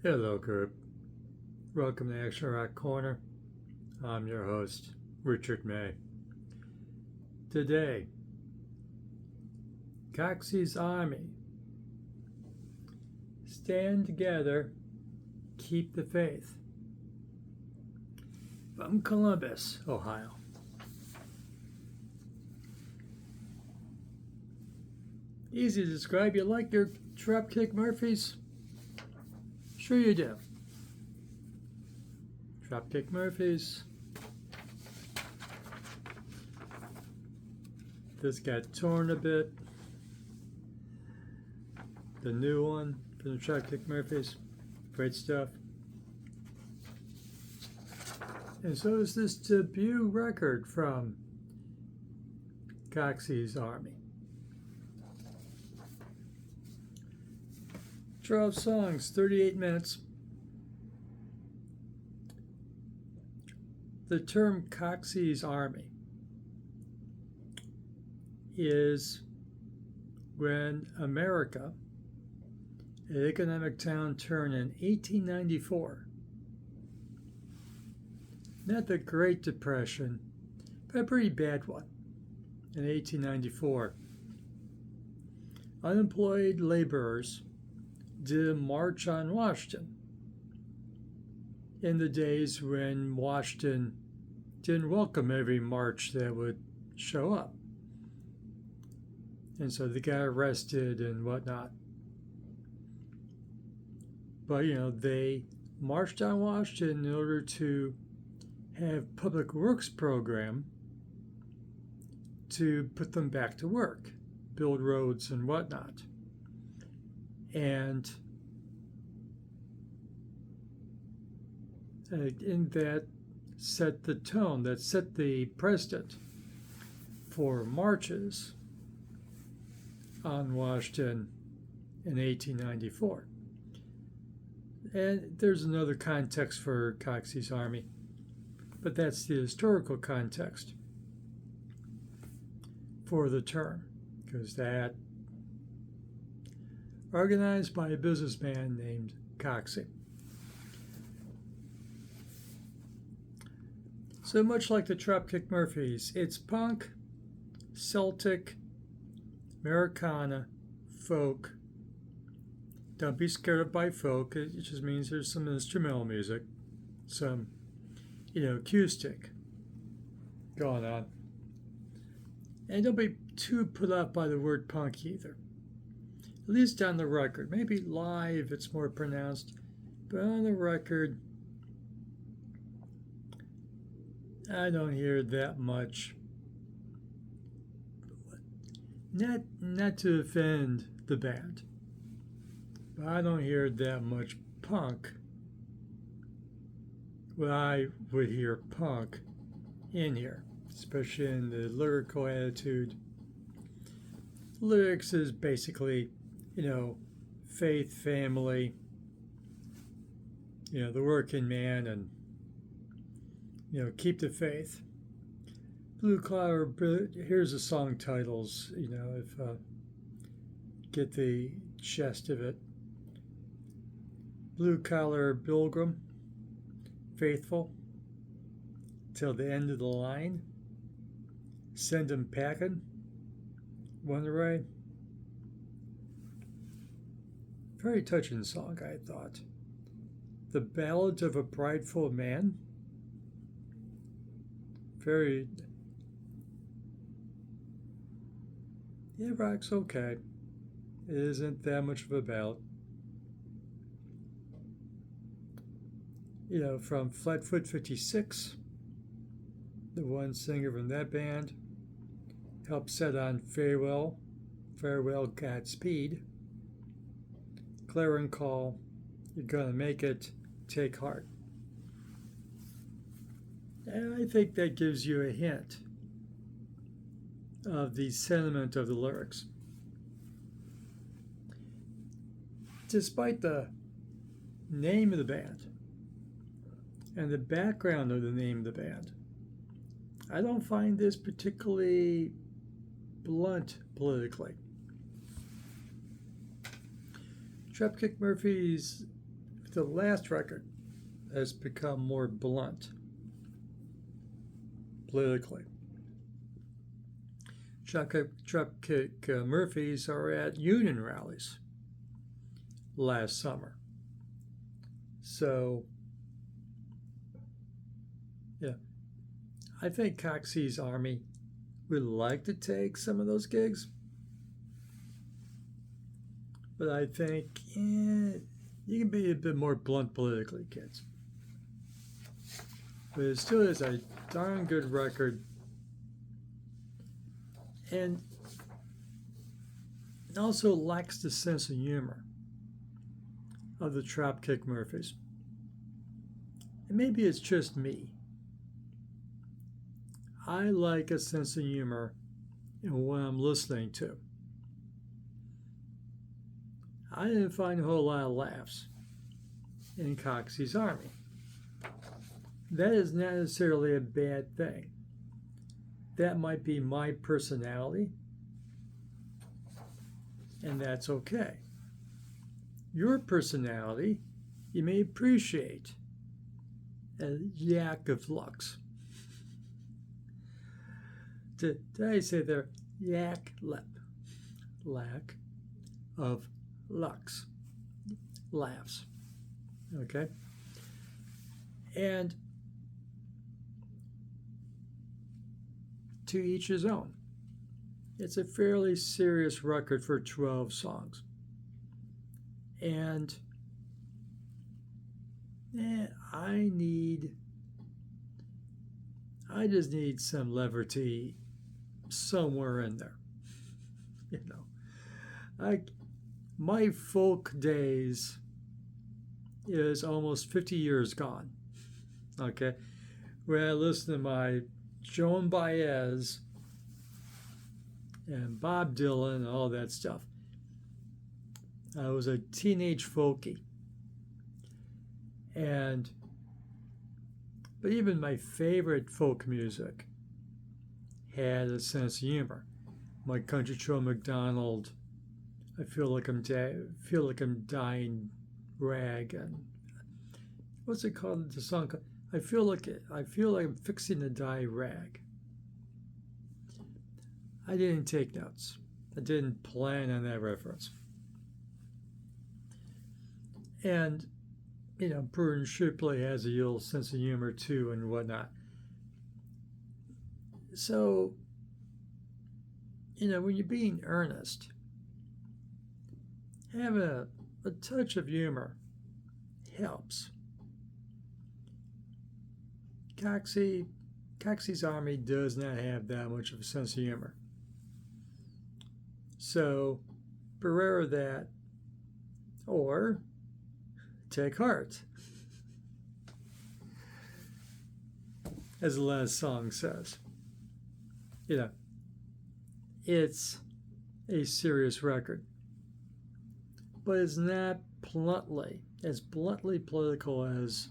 Hello, group. Welcome to Action Rock Corner. I'm your host, Richard May. Today, Coxey's Army. Stand together, keep the faith. From Columbus, Ohio. Easy to describe. You like your Dropkick Murphys? Sure you do. Dropkick Murphys. This got torn a bit. The new one from the Dropkick Murphys. Great stuff. And so is this debut record from Coxey's Army. 12 songs, 38 minutes. The term Coxey's Army is when America, an economic downturn in 1894, not the Great Depression, but a pretty bad one in 1894, unemployed laborers did a march on Washington in the days when Washington didn't welcome every march that would show up. And so they got arrested and whatnot. But, they marched on Washington in order to have public works program to put them back to work, build roads and whatnot. And in that set the tone, that set the precedent for marches on Washington in 1894. And there's another context for Coxey's Army, but that's the historical context for the term, because that organized by a businessman named Coxey. So much like the Dropkick Murphys, it's punk, Celtic, Americana, folk. Don't be scared by folk. It just means there's some instrumental music, some, acoustic going on. And don't be too put off by the word punk either. At least on the record. Maybe live it's more pronounced, but on the record, I don't hear that much. Not to offend the band, but I don't hear that much punk. Well, I would hear punk in here, especially in the lyrical attitude. Lyrics is basically, faith, family, the working man, and, keep the faith. Blue Collar, here's the song titles, if get the gist of it. Blue Collar Pilgrim, Faithful, Till the End of the Line, Send 'Em Packin', One Way. Very touching song, I thought. The Ballad of a Prideful Man, very. Yeah, rock's okay. It isn't that much of a ballad. From Flatfoot 56, the one singer from that band helped set on Farewell, Godspeed, Clarion Call, You're Gonna Make It, Take Heart. And I think that gives you a hint of the sentiment of the lyrics. Despite the name of the band and the background of the name of the band, I don't find this particularly blunt politically. Dropkick Murphys the last record has become more blunt politically. Dropkick Murphys are at union rallies last summer. So, yeah, I think Coxey's Army would like to take some of those gigs. But I think you can be a bit more blunt politically, kids. But it still is a darn good record. And it also lacks the sense of humor of the Dropkick Murphys. And maybe it's just me. I like a sense of humor in what I'm listening to. I didn't find a whole lot of laughs in Coxey's Army. That is not necessarily a bad thing. That might be my personality, and that's okay. Your personality, you may appreciate a yak of lux. Did I say there? Yak lep. Lack of lux. Laughs. Okay? And to each his own. It's a fairly serious record for 12 songs. And I just need some levity somewhere in there. You know, my folk days is almost 50 years gone. Okay, where I listen to my Joan Baez and Bob Dylan and all that stuff. I was a teenage folkie. But even my favorite folk music had a sense of humor. My Country Joe McDonald, I feel like I'm dying rag, and what's it called? The song, I feel like I'm fixing to die rag. I didn't take notes. I didn't plan on that reference. And Bruin Shipley has a little sense of humor too and whatnot. So, when you're being earnest, having a touch of humor helps. Coxey's Army does not have that much of a sense of humor. So, beware that, or take heart, as the last song says. It's a serious record, but it's not as bluntly political as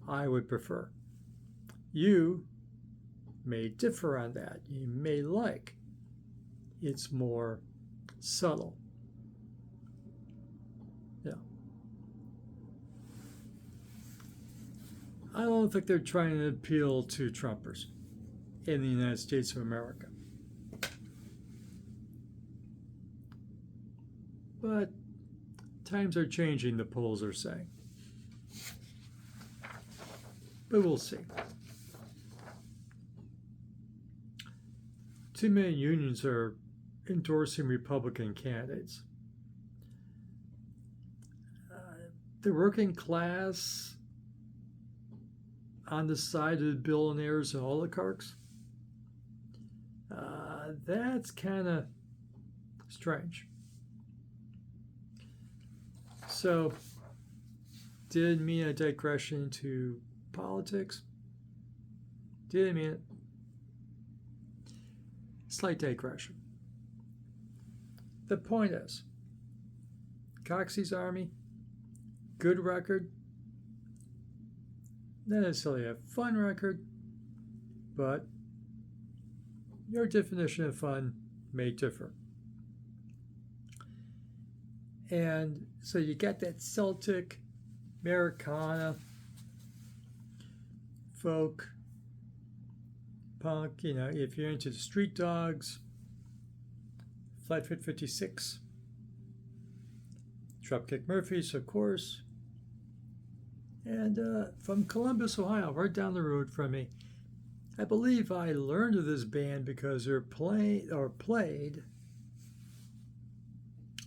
I would prefer. You may differ on that. You may like it's more subtle. I don't think they're trying to appeal to Trumpers in the United States of America. But times are changing, the polls are saying. But we'll see. Too many unions are endorsing Republican candidates. The working class on the side of the billionaires and oligarchs, that's kind of strange. So, didn't mean a digression into politics. Didn't mean it. Slight digression. The point is, Coxey's Army, good record. Not necessarily a fun record, but your definition of fun may differ. And so you got that Celtic Americana, folk, punk. If you're into the Street Dogs, Flatfoot 56, Dropkick Murphys, of course, and from Columbus, Ohio, right down the road from me. I believe I learned of this band because they're played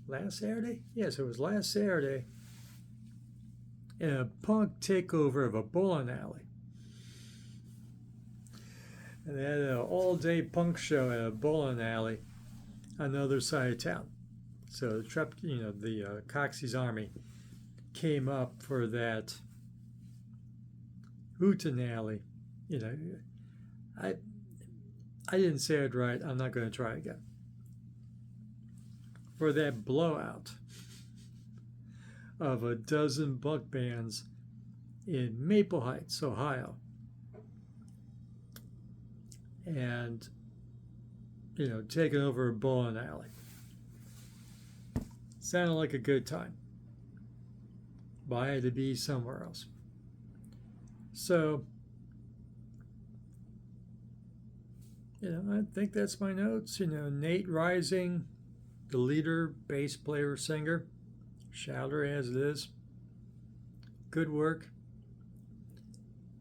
last Saturday. Yes, it was last Saturday in a punk takeover of a bowling alley. And they had an all-day punk show at a bowling alley on the other side of town. So the Coxey's Army came up for that hootenanny. I didn't say it right. I'm not going to try again. For that blowout of a dozen buck bands in Maple Heights, Ohio. And, taking over a bowling alley. Sounded like a good time. But I had to be somewhere else. So, I think that's my notes. Nate Rising, the leader, bass player, singer, shouter as it is. Good work.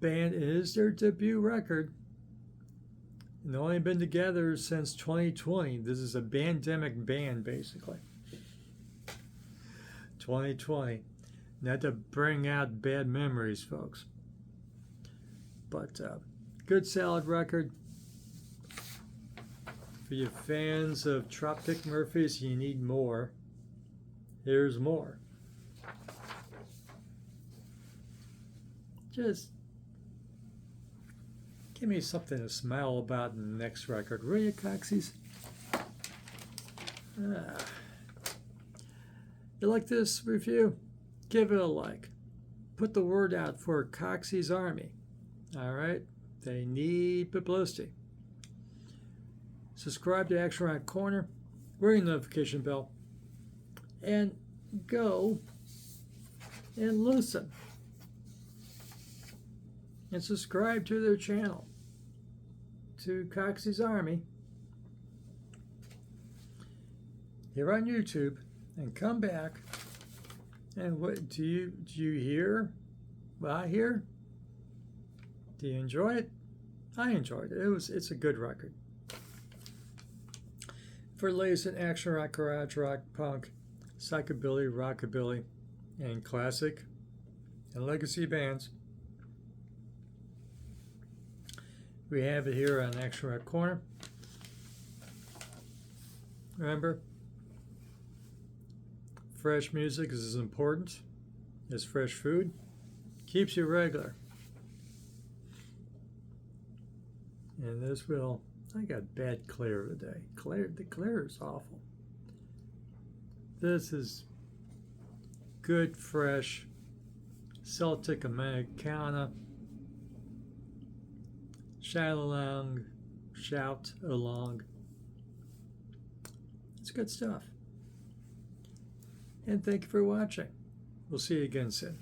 Band is their debut record. And they've only been together since 2020. This is a pandemic band, basically. 2020. Not to bring out bad memories, folks. But good, solid record. For you fans of Dropkick Murphys, you need more. Here's more. Just give me something to smile about in the next record. Will you, Coxies? You like this review? Give it a like. Put the word out for Coxey's Army. All right? They need publicity. Subscribe to Action Rock Corner. Ring the notification bell. And go and listen. And subscribe to their channel. To Coxey's Army. Here on YouTube. And come back. And what do you hear what I hear? Do you enjoy it? I enjoyed it. It's a good record. For the latest in action rock, garage rock, punk, psychobilly, rockabilly, and classic and legacy bands, we have it here on Action Rock Corner. Remember, fresh music is as important as fresh food. Keeps you regular. And this will... I got bad clear today. The clear is awful. This is good, fresh Celtic Americana. Shout along. It's good stuff. And thank you for watching. We'll see you again soon.